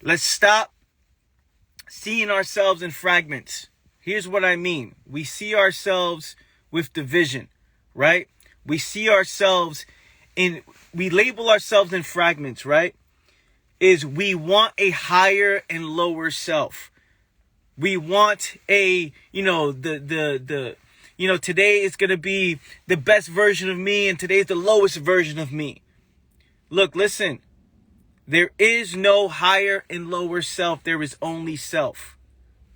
Let's stop seeing ourselves in fragments. Here's what I mean. We see ourselves with division, right? We see ourselves we label ourselves in fragments, right? Is we want a higher and lower self. We want today is going to be the best version of me and today's the lowest version of me. Look, listen. There is no higher and lower self. There is only self.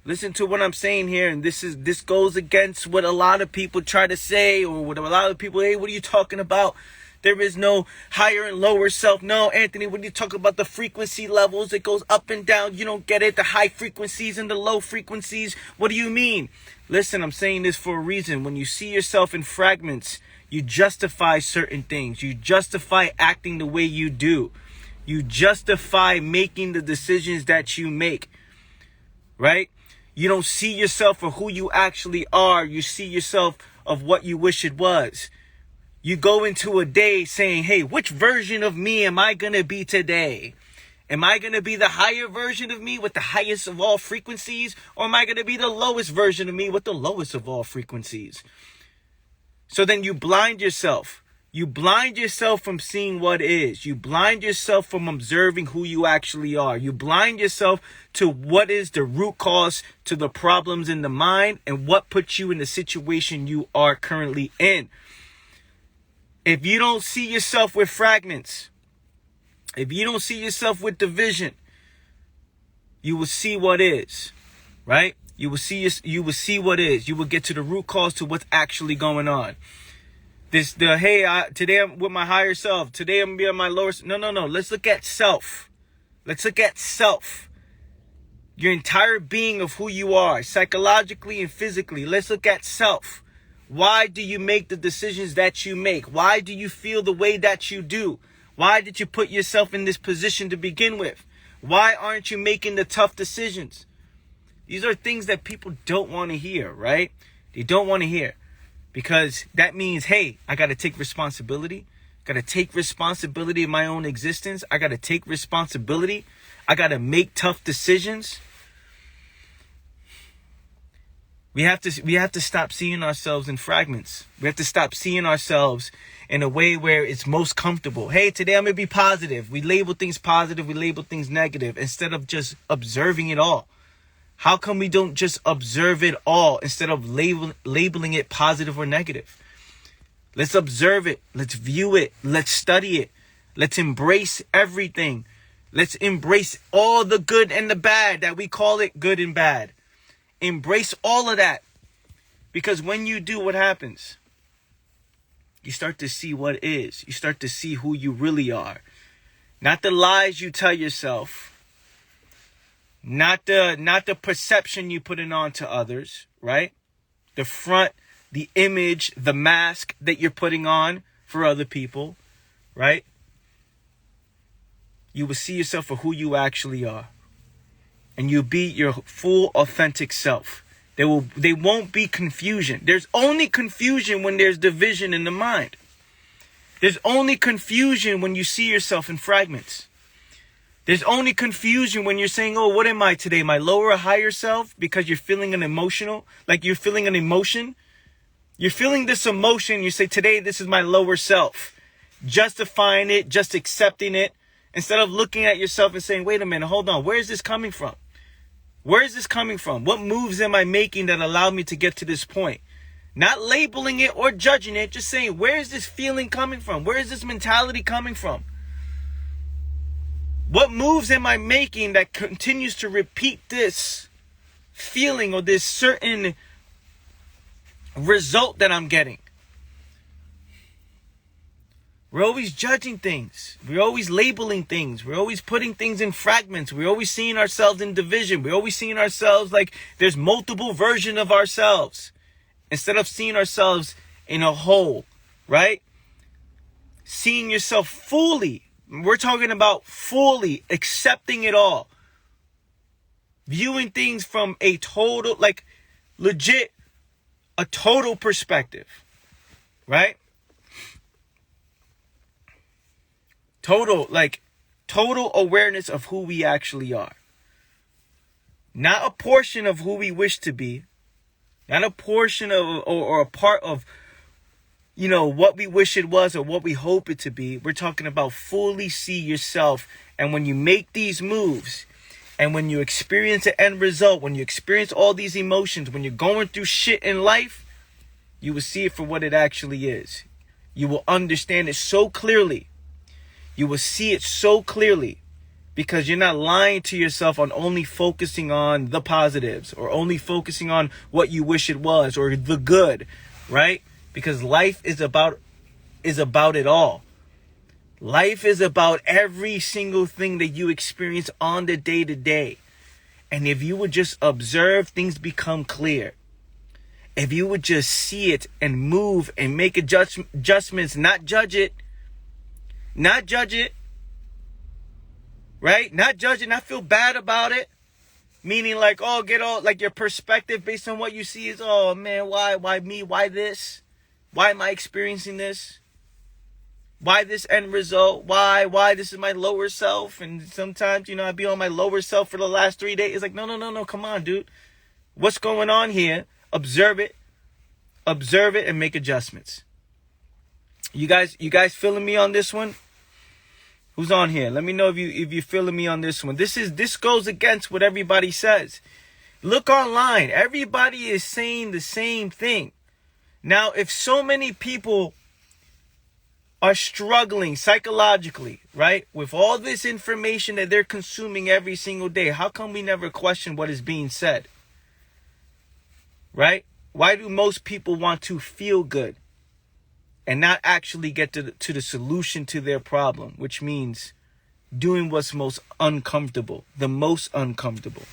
Listen to what I'm saying here, and this goes against what a lot of people try to say, or what a lot of people, hey, what are you talking about? There is no higher and lower self. No, Anthony, when you talk about the frequency levels, it goes up and down. You don't get it. The high frequencies and the low frequencies. What do you mean? Listen, I'm saying this for a reason. When you see yourself in fragments, you justify certain things. You justify acting the way you do. You justify making the decisions that you make, right? You don't see yourself for who you actually are. You see yourself of what you wish it was. You go into a day saying, hey, which version of me am I going to be today? Am I going to be the higher version of me with the highest of all frequencies? Or am I going to be the lowest version of me with the lowest of all frequencies? So then you blind yourself. You blind yourself from seeing what is. You blind yourself from observing who you actually are. You blind yourself to what is the root cause to the problems in the mind and what puts you in the situation you are currently in. If you don't see yourself with fragments, if you don't see yourself with division, you will see what is, right? You will see what is. You will get to the root cause to what's actually going on. Today I'm with my higher self. Today I'm gonna be on my lower. No. Let's look at self. Let's look at self. Your entire being of who you are, psychologically and physically. Let's look at self. Why do you make the decisions that you make? Why do you feel the way that you do? Why did you put yourself in this position to begin with? Why aren't you making the tough decisions? These are things that people don't want to hear, right? They don't want to hear. Because that means, hey, I got to take responsibility. Got to take responsibility of my own existence. I got to take responsibility. I got to make tough decisions. We have to stop seeing ourselves in fragments. We have to stop seeing ourselves in a way where it's most comfortable. Hey, today I'm going to be positive. We label things positive. We label things negative instead of just observing it all. How come we don't just observe it all instead of labeling it positive or negative? Let's observe it. Let's view it. Let's study it. Let's embrace everything. Let's embrace all the good and the bad that we call it good and bad. Embrace all of that. Because when you do, what happens? You start to see what is. You start to see who you really are. Not the lies you tell yourself. Not the perception you put on to others, right? The front, the image, the mask that you're putting on for other people, right? You will see yourself for who you actually are. And you'll be your full, authentic self. There won't be confusion. There's only confusion when there's division in the mind. There's only confusion when you see yourself in fragments. There's only confusion when you're saying, oh, what am I today? My lower or higher self? Because you're feeling you're feeling an emotion. You're feeling this emotion. You say, today, this is my lower self. Justifying it, just accepting it. Instead of looking at yourself and saying, wait a minute, hold on. Where is this coming from? Where is this coming from? What moves am I making that allow me to get to this point? Not labeling it or judging it. Just saying, where is this feeling coming from? Where is this mentality coming from? What moves am I making that continues to repeat this feeling or this certain result that I'm getting? We're always judging things. We're always labeling things. We're always putting things in fragments. We're always seeing ourselves in division. We're always seeing ourselves like there's multiple versions of ourselves instead of seeing ourselves in a whole, right? Seeing yourself fully. We're talking about fully accepting it all. Viewing things from a total, like legit, a total perspective, right? Total, like Total awareness of who we actually are. Not a portion of who we wish to be. Not a portion of or a part of, what we wish it was or what we hope it to be. We're talking about fully see yourself. And when you make these moves, and when you experience the end result, when you experience all these emotions, when you're going through shit in life, you will see it for what it actually is. You will understand it so clearly. You will see it so clearly because you're not lying to yourself on only focusing on the positives or only focusing on what you wish it was or the good, right? Because life is about it all. Life is about every single thing that you experience on the day to day. And if you would just observe, things become clear. If you would just see it and move and make adjustments, not judge it, right? Not judge it, not feel bad about it. Meaning like, get all, like your perspective based on what you see is, oh man, why me? Why this? Why am I experiencing this? Why this end result? Why this is my lower self? And sometimes, I'd be on my lower self for the last 3 days. It's like, no, come on, dude. What's going on here? Observe it and make adjustments. You guys feeling me on this one? Who's on here? Let me know if you're feeling me on this one. This goes against what everybody says. Look online. Everybody is saying the same thing. Now, if so many people are struggling psychologically, right, with all this information that they're consuming every single day, how come we never question what is being said? Right? Why do most people want to feel good and not actually get to the solution to their problem, which means doing what's most uncomfortable, the most uncomfortable,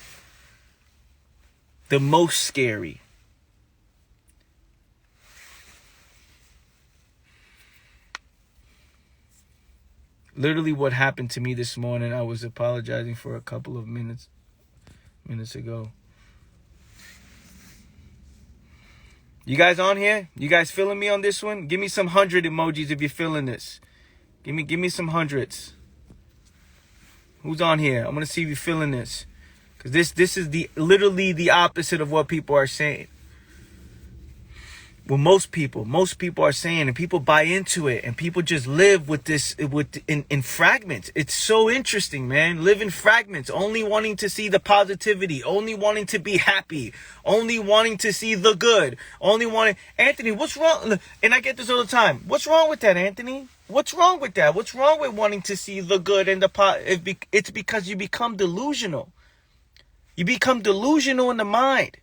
the most scary? Literally what happened to me this morning, I was apologizing for a couple of minutes ago. You guys on here? You guys feeling me on this one? Give me some 100 emojis if you're feeling this. Give me some hundreds. Who's on here? I'm gonna see if you're feeling this, because this is literally the opposite of what people are saying. Well, most people are saying, and people buy into it, and people just live with this in fragments. It's so interesting, man. Live in fragments, only wanting to see the positivity, only wanting to be happy, only wanting to see the good, Anthony, what's wrong? And I get this all the time. What's wrong with that, Anthony? What's wrong with that? What's wrong with wanting to see the good and the it's because you become delusional. You become delusional in the mind.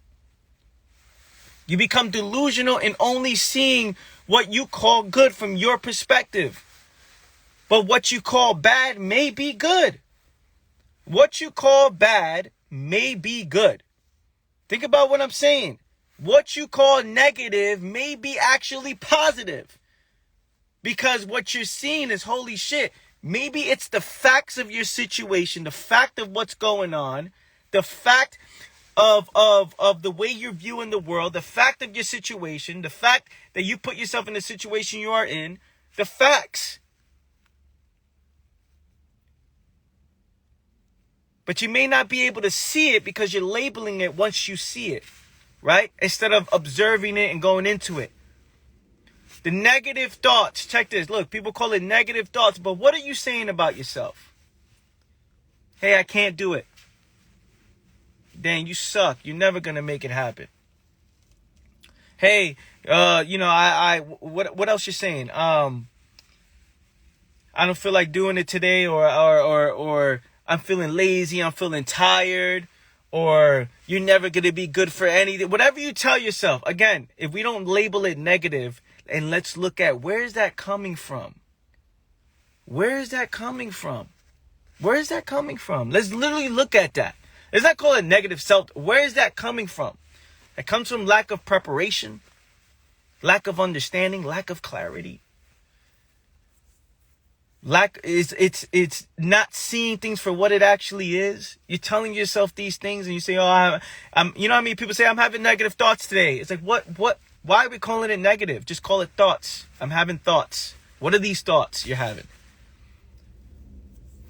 You become delusional in only seeing what you call good from your perspective. But what you call bad may be good. What you call bad may be good. Think about what I'm saying. What you call negative may be actually positive. Because what you're seeing is, holy shit, maybe it's the facts of your situation, the fact of what's going on, the fact of the way you're viewing the world, the fact of your situation, the fact that you put yourself in the situation you are in, the facts. But you may not be able to see it because you're labeling it once you see it, right? Instead of observing it and going into it. The negative thoughts, check this. Look, people call it negative thoughts, but what are you saying about yourself? Hey, I can't do it. Dang, you suck. You're never going to make it happen. Hey, what else you saying? I don't feel like doing it today, or I'm feeling lazy, I'm feeling tired, or you're never going to be good for anything. Whatever you tell yourself. Again, if we don't label it negative, and let's look at where is that coming from? Where is that coming from? Where is that coming from? Let's literally look at that. Let's not call it negative self. Where is that coming from? It comes from lack of preparation, lack of understanding, lack of clarity. It's not seeing things for what it actually is. You're telling yourself these things and you say, I'm you know what I mean? People say, I'm having negative thoughts today. It's like, what, why are we calling it negative? Just call it thoughts. I'm having thoughts. What are these thoughts you're having?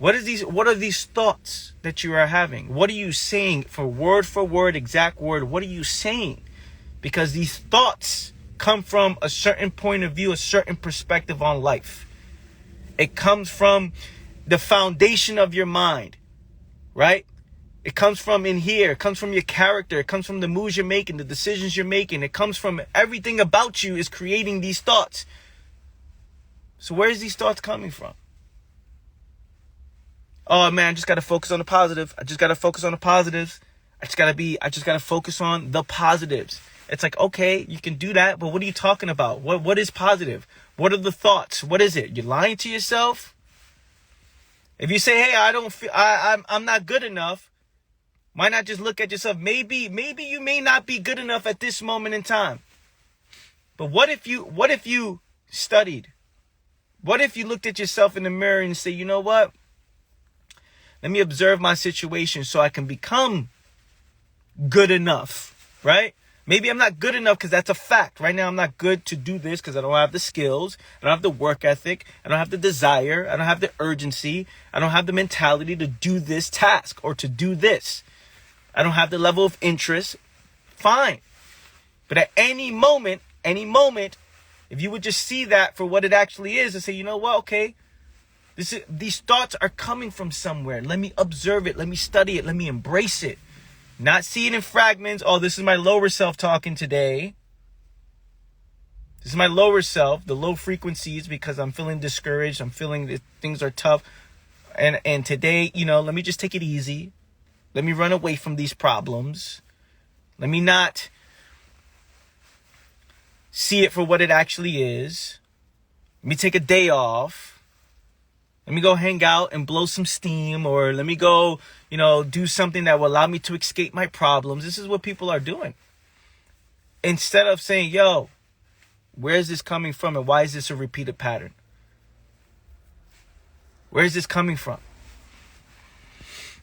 What are these thoughts that you are having? What are you saying for word, exact word? What are you saying? Because these thoughts come from a certain point of view, a certain perspective on life. It comes from the foundation of your mind, right? It comes from in here. It comes from your character. It comes from the moves you're making, the decisions you're making. It comes from everything about you is creating these thoughts. So where's these thoughts coming from? Oh man, I just got to focus on the positive. I just got to focus on the positives. I just got to focus on the positives. It's like, okay, you can do that, but what are you talking about? What is positive? What are the thoughts? What is it? You're lying to yourself? If you say, hey, I'm not good enough, why not just look at yourself? Maybe you may not be good enough at this moment in time. But what if you studied? What if you looked at yourself in the mirror and say, you know what? Let me observe my situation so I can become good enough, right? Maybe I'm not good enough because that's a fact. Right now, I'm not good to do this because I don't have the skills. I don't have the work ethic. I don't have the desire. I don't have the urgency. I don't have the mentality to do this task or to do this. I don't have the level of interest. Fine. But at any moment, if you would just see that for what it actually is and say, you know what, okay, these thoughts are coming from somewhere. Let me observe it. Let me study it. Let me embrace it. Not see it in fragments. Oh, this is my lower self talking today. This is my lower self, the low frequencies, because I'm feeling discouraged. I'm feeling that things are tough. And today, let me just take it easy. Let me run away from these problems. Let me not see it for what it actually is. Let me take a day off. Let me go hang out and blow some steam, or let me go, do something that will allow me to escape my problems. This is what people are doing. Instead of saying, yo, where is this coming from and why is this a repeated pattern? Where is this coming from?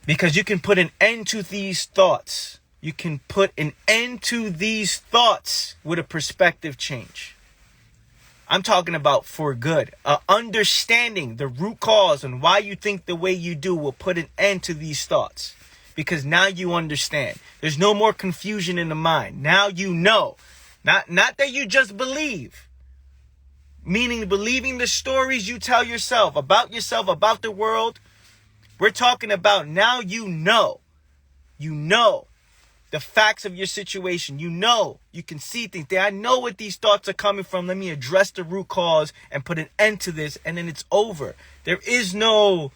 Because you can put an end to these thoughts. You can put an end to these thoughts with a perspective change. I'm talking about for good. Understanding the root cause and why you think the way you do will put an end to these thoughts. Because now you understand. There's no more confusion in the mind. Now you know. Not that you just believe. Meaning believing the stories you tell yourself, about the world. We're talking about now you know. You know the facts of your situation. You can see things. I know what these thoughts are coming from. Let me address the root cause and put an end to this, and then it's over. There is no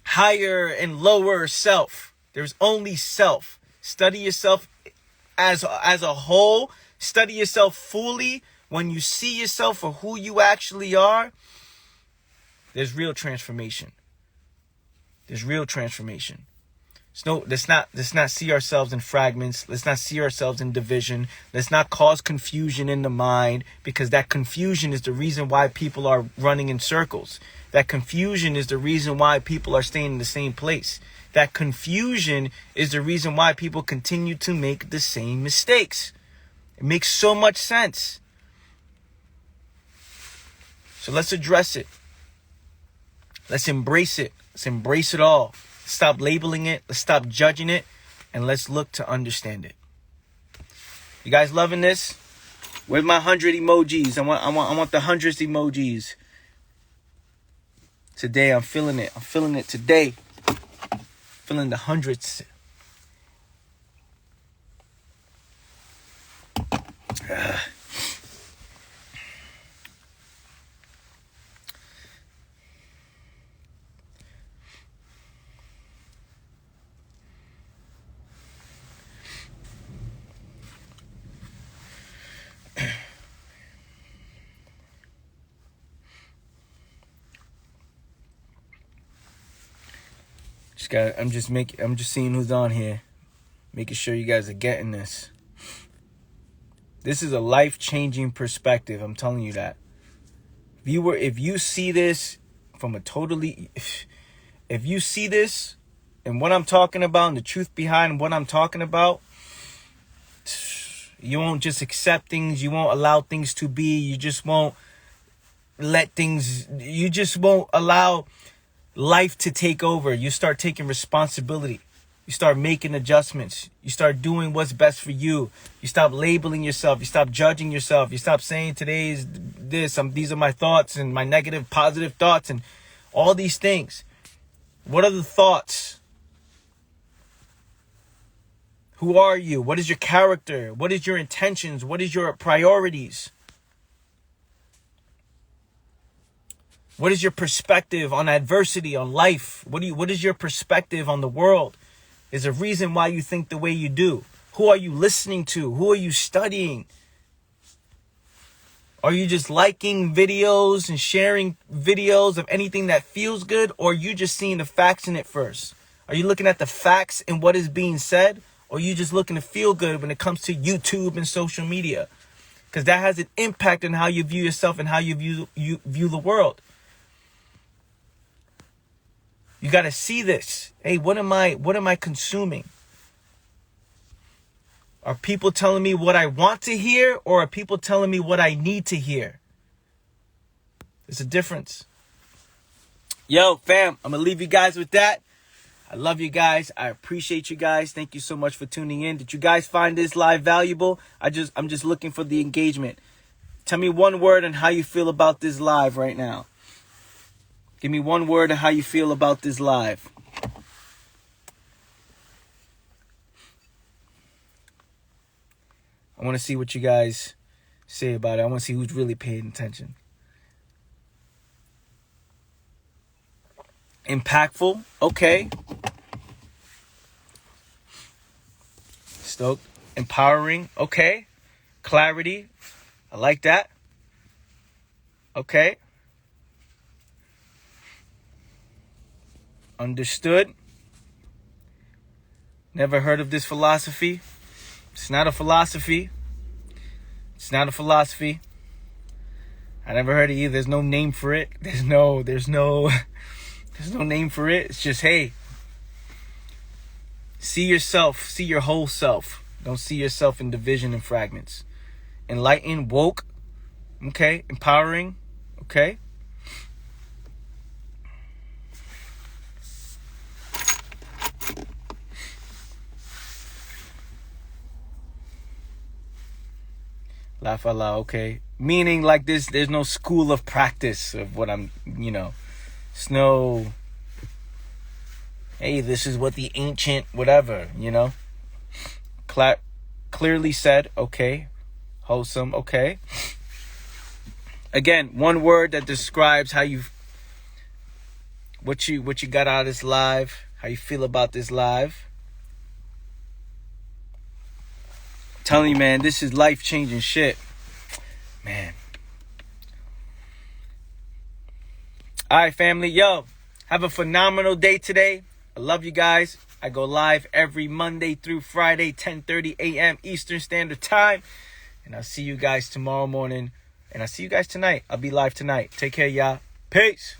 higher and lower self. There's only self. Study yourself as a whole. Study yourself fully. When you see yourself for who you actually are, there's real transformation. There's real transformation. Let's not see ourselves in fragments. Let's not see ourselves in division. Let's not cause confusion in the mind, because that confusion is the reason why people are running in circles. That confusion is the reason why people are staying in the same place. That confusion is the reason why people continue to make the same mistakes. It makes so much sense. So let's address it. Let's embrace it. Let's embrace it all. Stop labeling it. Let's stop judging it. And let's look to understand it. You guys loving this? Where's my 100 emojis? I want the 100th emojis. Today I'm feeling it. I'm feeling it today. Feeling the hundreds. I'm just seeing who's on here, making sure you guys are getting this. This is a life-changing perspective. I'm telling you that. If you see this from if you see this and what I'm talking about and the truth behind what I'm talking about, you won't just accept things. You won't allow things to be. You just won't let things. You just won't allow life to take over. You start taking responsibility. You start making adjustments. You start doing what's best for you. You stop labeling yourself. You stop judging yourself. You stop saying today's this. These are my thoughts and my negative, positive thoughts and all these things. What are the thoughts? Who are you? What is your character? What is your intentions? What is your priorities? What is your perspective on adversity, on life? What is your perspective on the world? There's a reason why you think the way you do. Who are you listening to? Who are you studying? Are you just liking videos and sharing videos of anything that feels good? Or are you just seeing the facts in it first? Are you looking at the facts and what is being said? Or are you just looking to feel good when it comes to YouTube and social media? Because that has an impact on how you view yourself and how you view the world. You got to see this. Hey, what am I consuming? Are people telling me what I want to hear, or are people telling me what I need to hear? There's a difference. Yo, fam, I'm going to leave you guys with that. I love you guys. I appreciate you guys. Thank you so much for tuning in. Did you guys find this live valuable? I'm just looking for the engagement. Tell me one word on how you feel about this live right now. Give me one word on how you feel about this live. I want to see what you guys say about it. I want to see who's really paying attention. Impactful. Okay. Stoked. Empowering. Okay. Clarity. I like that. Okay. Understood. Never heard of this philosophy. It's not a philosophy. It's not a philosophy. I never heard it either. There's no name for it. There's no name for it. It's just, hey, see yourself. See your whole self. Don't see yourself in division and fragments. Enlightened, woke. Okay. Empowering. Okay. Laugh out loud, okay. Meaning like this, there's no school of practice of what I'm, it's no, hey, this is what the ancient whatever, Clearly said, okay. Wholesome, okay. Again, one word that describes how what you got out of this live, how you feel about this live. Telling you, man, this is life-changing shit. Man. All right, family. Yo, have a phenomenal day today. I love you guys. I go live every Monday through Friday, 10:30 a.m. Eastern Standard Time. And I'll see you guys tomorrow morning. And I'll see you guys tonight. I'll be live tonight. Take care, y'all. Peace.